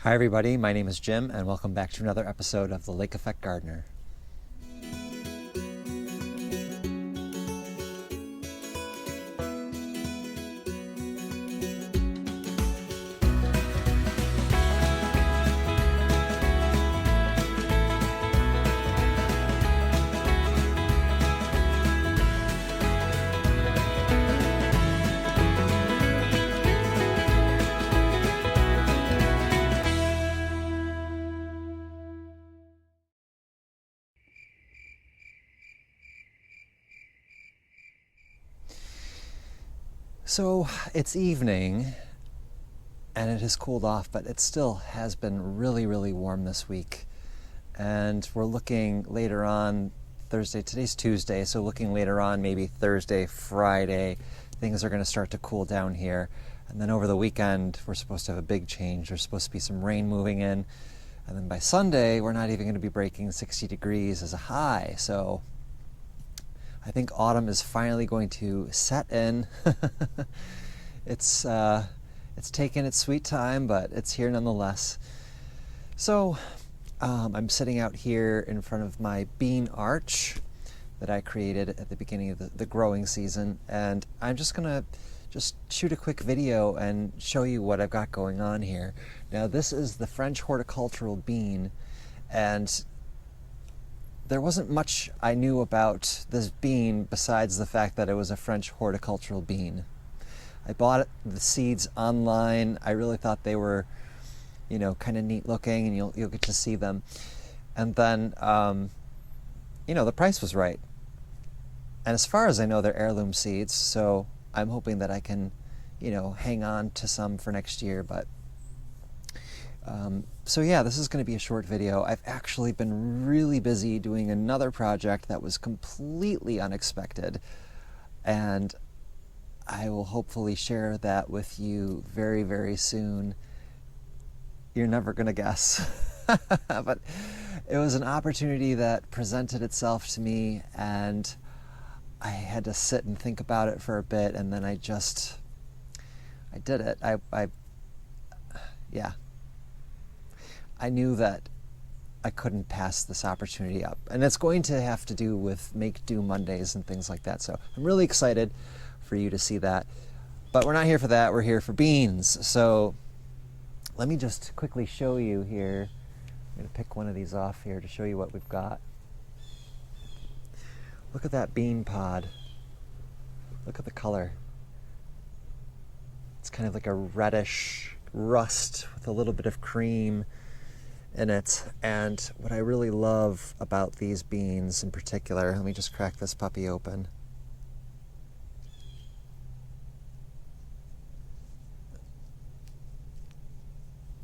Hi everybody, my name is Jim and welcome back to another episode of The Lake Effect Gardener. So it's evening and it has cooled off, but it still has been really warm this week. And we're looking later on Thursday, today's Tuesday, so looking later on maybe Thursday, Friday, things are going to start to cool down here. And then over the weekend, we're supposed to have a big change. There's supposed to be some rain moving in. And then by Sunday, we're not even going to be breaking 60 degrees as a high. So I think autumn is finally going to set in. It's taken its sweet time, but it's here nonetheless. So I'm sitting out here in front of my bean arch that I created at the beginning of the growing season, and I'm just gonna shoot a quick video and show you what I've got going on here. Now this is the French Horticultural bean, and there wasn't much I knew about this bean besides the fact that it was a French horticultural bean. I bought the seeds online. I really thought they were, kind of neat looking, and you'll get to see them. And then, the price was right. And as far as I know, they're heirloom seeds, so I'm hoping that I can, hang on to some for next year. But so yeah, this is going to be a short video. I've actually been really busy doing another project that was completely unexpected, and I will hopefully share that with you very soon. You're never going to guess. But it was an opportunity that presented itself to me, and I had to sit and think about it for a bit, and then I did it. I knew that I couldn't pass this opportunity up. And it's going to have to do with Make Do Mondays and things like that. So I'm really excited for you to see that. But we're not here for that, we're here for beans. So let me just quickly show you here. I'm gonna pick one of these off here to show you what we've got. Look at that bean pod. Look at the color. It's kind of like a reddish rust with a little bit of cream in it. And what I really love about these beans in particular, let me just crack this puppy open.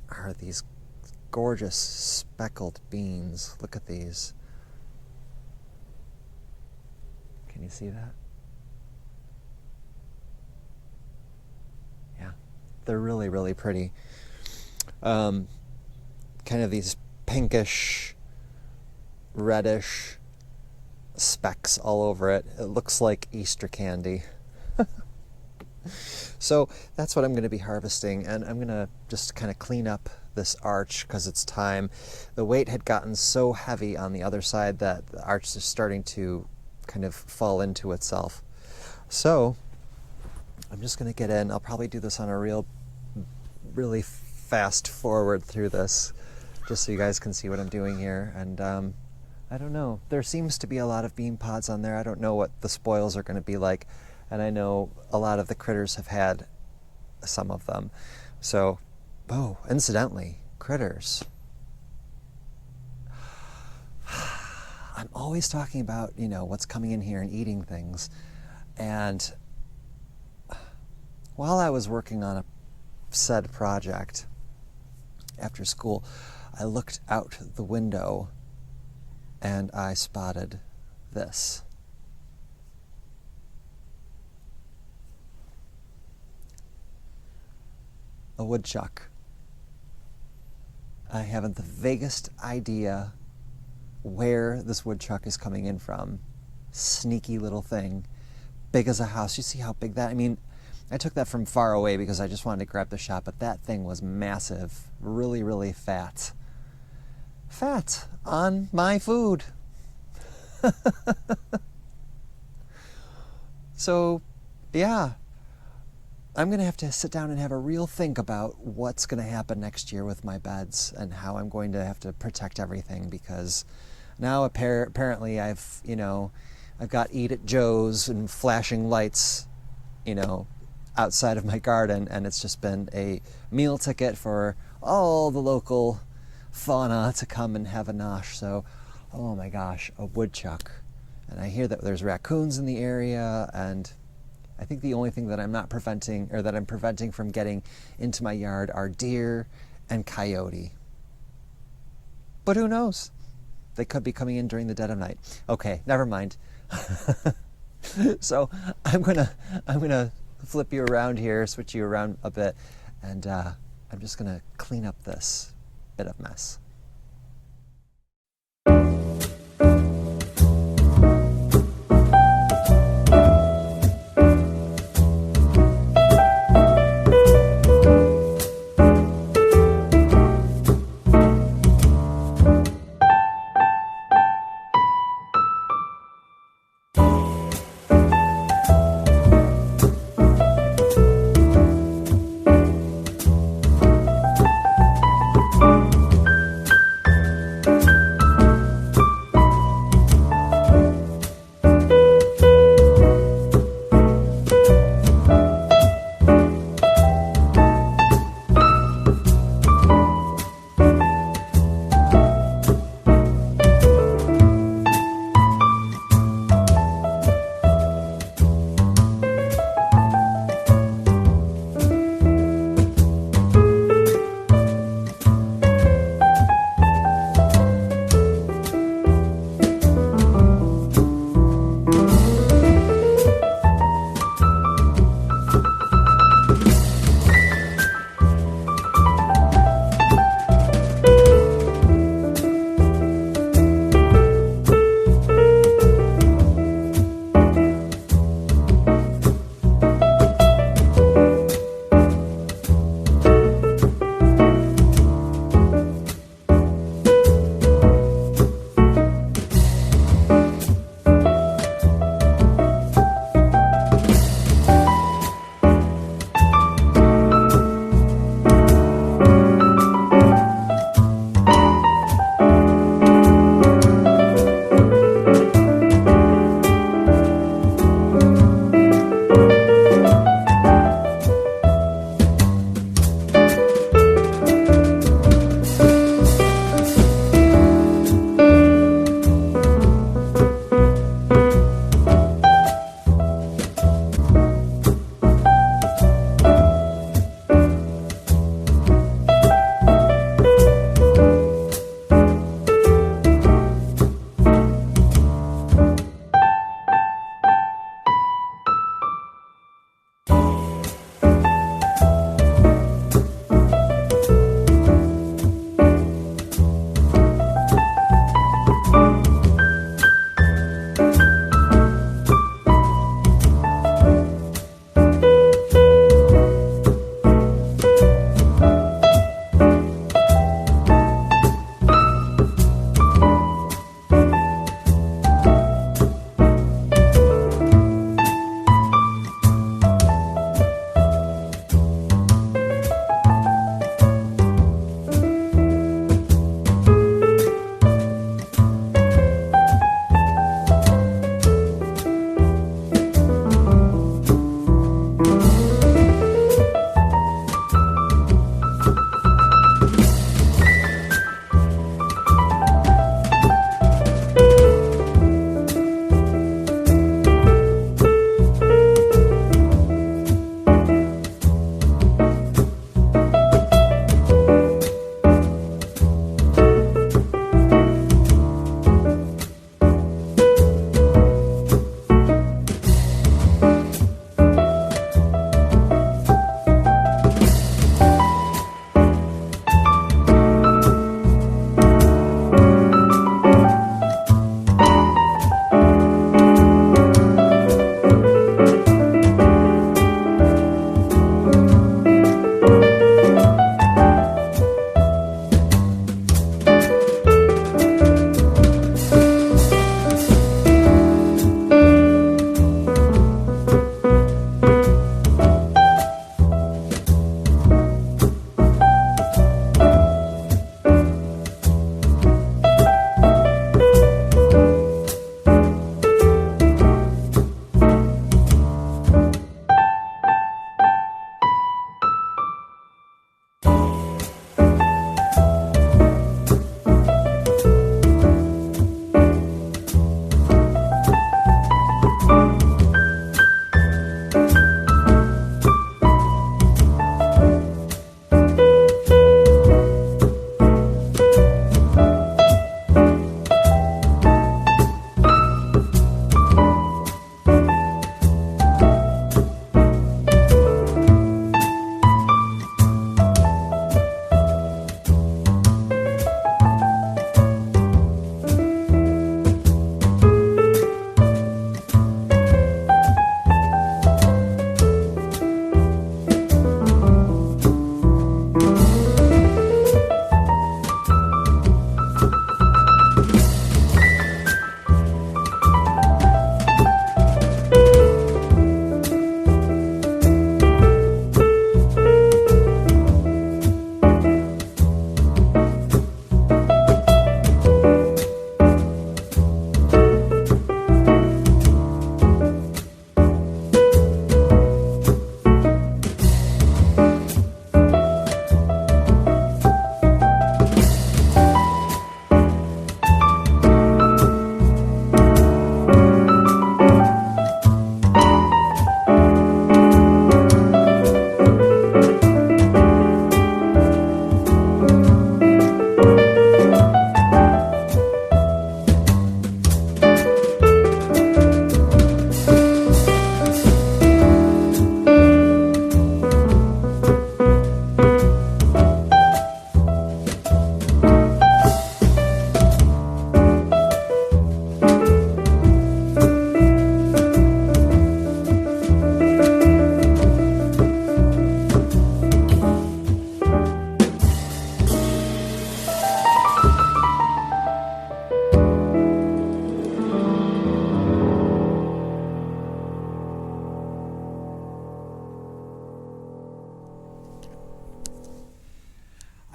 Are these gorgeous speckled beans. Look at these. Can you see that? Yeah, they're really pretty. Kind of these pinkish, reddish specks all over it. It looks like Easter candy. So that's what I'm going to be harvesting, and I'm going to just kind of clean up this arch because it's time. The weight had gotten so heavy on the other side that the arch is starting to kind of fall into itself. So I'm just going to get in. I'll probably do this on a really fast forward through this, just so you guys can see what I'm doing here. And I don't know, there seems to be a lot of bean pods on there. I don't know what the spoils are going to be like, and I know a lot of the critters have had some of them. So, oh, incidentally, critters. I'm always talking about, what's coming in here and eating things. And while I was working on a said project after school, I looked out the window and I spotted this. A woodchuck. I haven't the vaguest idea where this woodchuck is coming in from. Sneaky little thing, big as a house. You see how big that, I took that from far away because I just wanted to grab the shot, but that thing was massive, really, really fat. Fat on my food. So, yeah, I'm going to have to sit down and have a real think about what's going to happen next year with my beds and how I'm going to have to protect everything, because now apparently I've got Eat at Joe's and flashing lights, outside of my garden, and it's just been a meal ticket for all the local fauna to come and have a nosh. So, oh my gosh, a woodchuck. And I hear that there's raccoons in the area, and I think the only thing that I'm preventing from getting into my yard are deer and coyote. But who knows? They could be coming in during the dead of night. Okay, never mind. So I'm gonna flip you around here, switch you around a bit, and I'm just gonna clean up this bit of mess.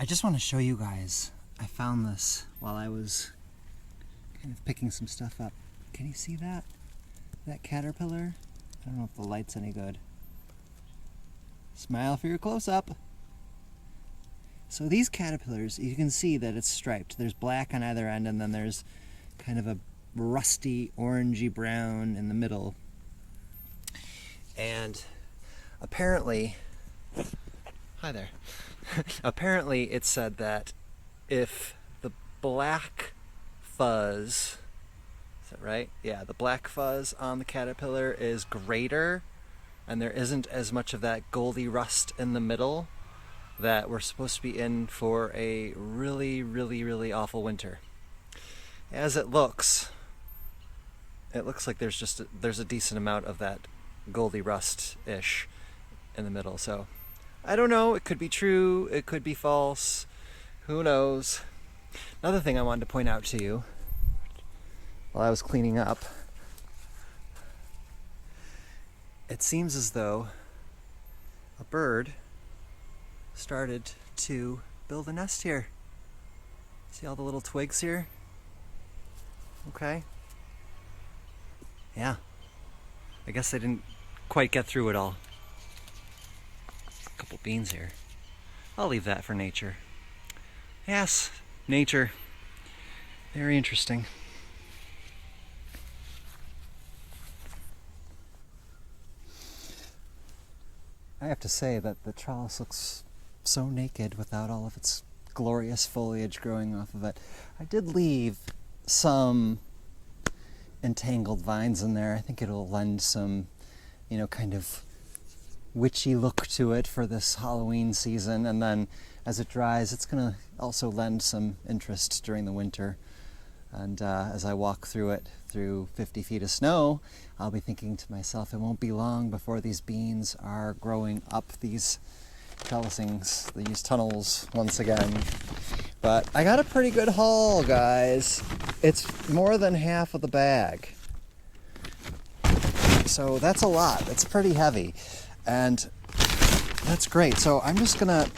I just want to show you guys. I found this while I was kind of picking some stuff up. Can you see that? That caterpillar? I don't know if the light's any good. Smile for your close-up. So these caterpillars, you can see that it's striped. There's black on either end, and then there's kind of a rusty orangey brown in the middle. And apparently, hi there. Apparently it said that if the black fuzz, is that right? Yeah, the black fuzz on the caterpillar is greater and there isn't as much of that goldy rust in the middle, that we're supposed to be in for a really, really, really awful winter. As it looks like there's a decent amount of that goldy rust-ish in the middle. So I don't know, it could be true, it could be false, who knows. Another thing I wanted to point out to you while I was cleaning up, it seems as though a bird started to build a nest here. See all the little twigs here? Okay. Yeah. I guess they didn't quite get through it all. A couple beans here. I'll leave that for nature. Yes, nature. Very interesting. I have to say that the trellis looks so naked without all of its glorious foliage growing off of it. I did leave some entangled vines in there. I think it'll lend some, kind of witchy look to it for this Halloween season. And then as it dries, it's going to also lend some interest during the winter. And as I walk through it, through 50 feet of snow, I'll be thinking to myself, it won't be long before these beans are growing up these trellisings, these tunnels once again. But I got a pretty good haul, guys. It's more than half of the bag. So that's a lot. It's pretty heavy. And that's great. So I'm just gonna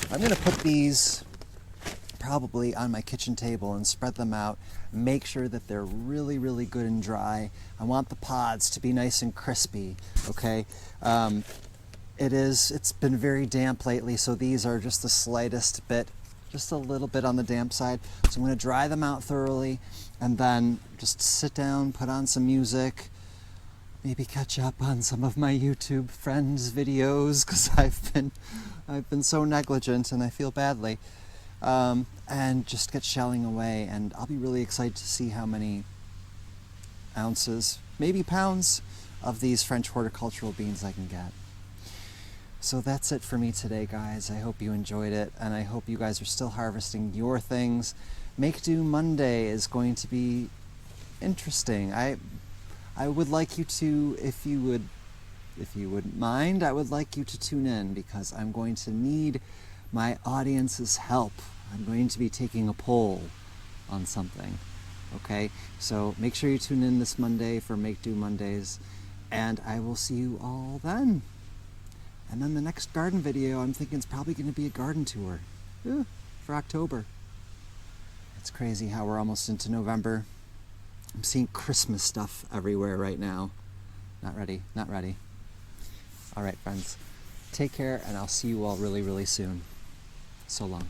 put these probably on my kitchen table and spread them out. Make sure that they're really, really good and dry. I want the pods to be nice and crispy, okay? It's been very damp lately, so these are just the slightest bit, just a little bit on the damp side. So I'm going to dry them out thoroughly and then just sit down, put on some music, maybe catch up on some of my YouTube friends' videos, because I've been so negligent and I feel badly. And just get shelling away, and I'll be really excited to see how many ounces, maybe pounds, of these French horticultural beans I can get. So that's it for me today, guys. I hope you enjoyed it, and I hope you guys are still harvesting your things. Make Do Monday is going to be interesting. I would like you to, if you wouldn't mind, I would like you to tune in, because I'm going to need my audience's help. I'm going to be taking a poll on something, okay? So make sure you tune in this Monday for Make Do Mondays, and I will see you all then. And then the next garden video, I'm thinking, is probably going to be a garden tour for October. It's crazy how we're almost into November. I'm seeing Christmas stuff everywhere right now. Not ready, not ready. All right, friends. Take care, and I'll see you all really, really soon. So long.